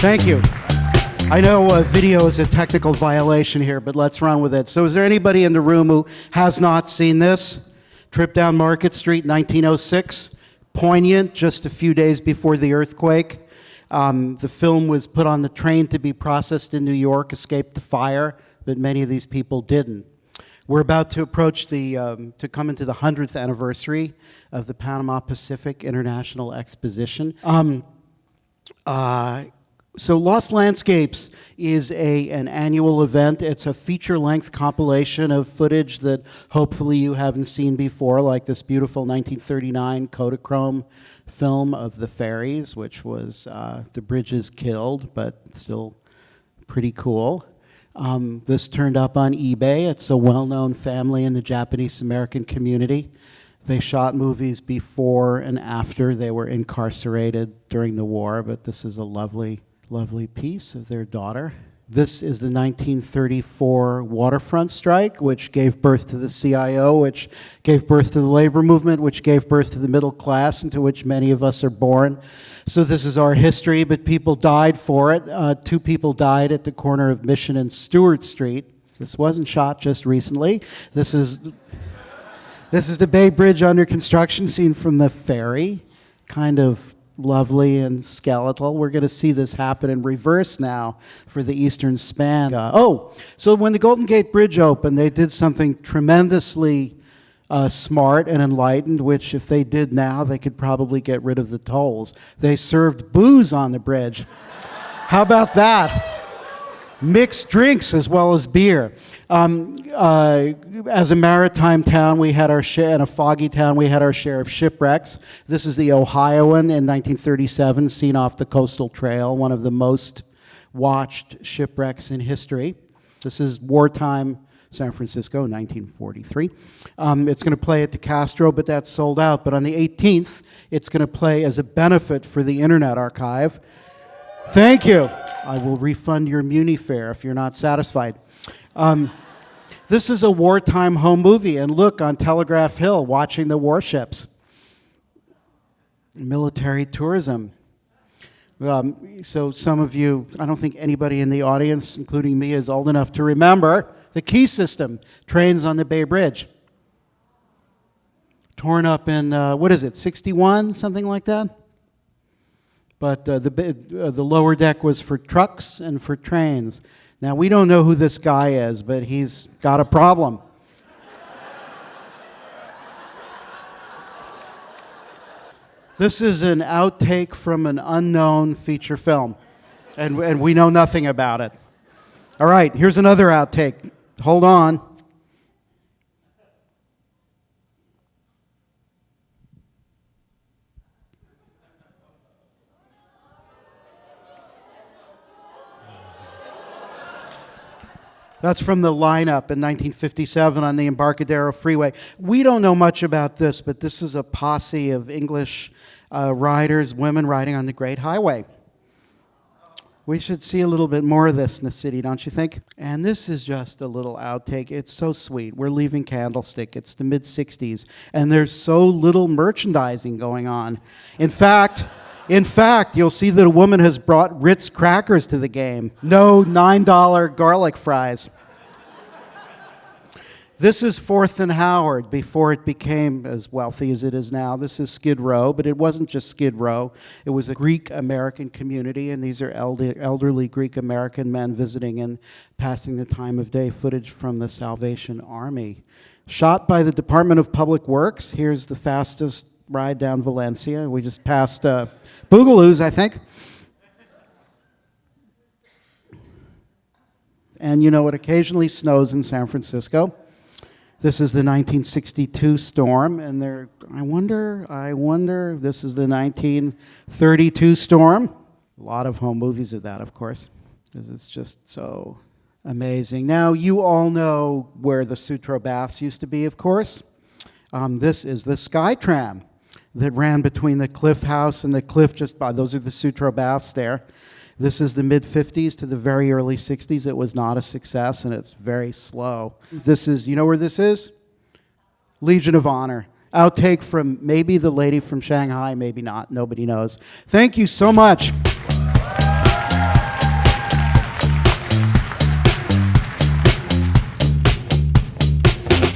Thank you. I know video is a technical violation here, but let's run with it. So is there anybody in the room who has not seen this? Trip down Market Street, 1906. Poignant, just a few days before the earthquake. The film was put on the train to be processed in New York, escaped the fire, but many of these people didn't. We're about to approach to come into the 100th anniversary of the Panama Pacific International Exposition. So Lost Landscapes is an annual event. It's a feature-length compilation of footage that hopefully you haven't seen before, like this beautiful 1939 Kodachrome film of the ferries, which was the bridges killed, but still pretty cool. This turned up on eBay. It's a well-known family in the Japanese-American community. They shot movies before and after they were incarcerated during the war, but this is a lovely piece of their daughter. This is the 1934 Waterfront Strike, which gave birth to the CIO, which gave birth to the labor movement, which gave birth to the middle class, into which many of us are born. So this is our history, but people died for it. 2 people died at the corner of Mission and Stewart Street. This wasn't shot just recently. This is the Bay Bridge under construction, seen from the ferry, kind of lovely and skeletal. We're going to see this happen in reverse now for the eastern span. So when the Golden Gate Bridge opened, they did something tremendously smart and enlightened, which if they did now, they could probably get rid of the tolls. They served booze on the bridge. How about that? Mixed drinks as well as beer. As a maritime town, we had our share, and a foggy town, we had our share of shipwrecks. This is the Ohioan in 1937, seen off the coastal trail, one of the most watched shipwrecks in history. This is wartime San Francisco, 1943. It's going to play at the Castro, but that's sold out. But on the 18th, it's going to play as a benefit for the Internet Archive. Thank you. I will refund your Muni fare if you're not satisfied. This is a wartime home movie, and look, on Telegraph Hill, watching the warships. Military tourism. So some of you, I don't think anybody in the audience, including me, is old enough to remember the Key System, trains on the Bay Bridge. Torn up in, 61, something like that? But the lower deck was for trucks and for trains. Now, we don't know who this guy is, but he's got a problem. This is an outtake from an unknown feature film, and we know nothing about it. All right, here's another outtake. Hold on. That's from the lineup in 1957 on the Embarcadero Freeway. We don't know much about this, but this is a posse of English riders, women riding on the Great Highway. We should see a little bit more of this in the city, don't you think? And this is just a little outtake. It's so sweet. We're leaving Candlestick. It's the mid-'60s, and there's so little merchandising going on. In fact, you'll see that a woman has brought Ritz crackers to the game. No $9 garlic fries. This is 4th and Howard before it became as wealthy as it is now. This is Skid Row, but it wasn't just Skid Row. It was a Greek-American community, and these are elderly Greek-American men visiting and passing the time of day. Footage from the Salvation Army. Shot by the Department of Public Works. Here's the fastest ride down Valencia. We just passed Boogaloo's, I think. And you know, it occasionally snows in San Francisco. This is the 1962 storm, and I wonder, this is the 1932 storm. A lot of home movies of that, of course, because it's just so amazing. Now, you all know where the Sutro Baths used to be, of course. This is the Skytram that ran between the Cliff House and the cliff just by. Those are the Sutro Baths there. This is the mid-'50s to the very early '60s. It was not a success, and it's very slow. This is, you know where this is? Legion of Honor. Outtake from maybe the lady from Shanghai, maybe not. Nobody knows. Thank you so much.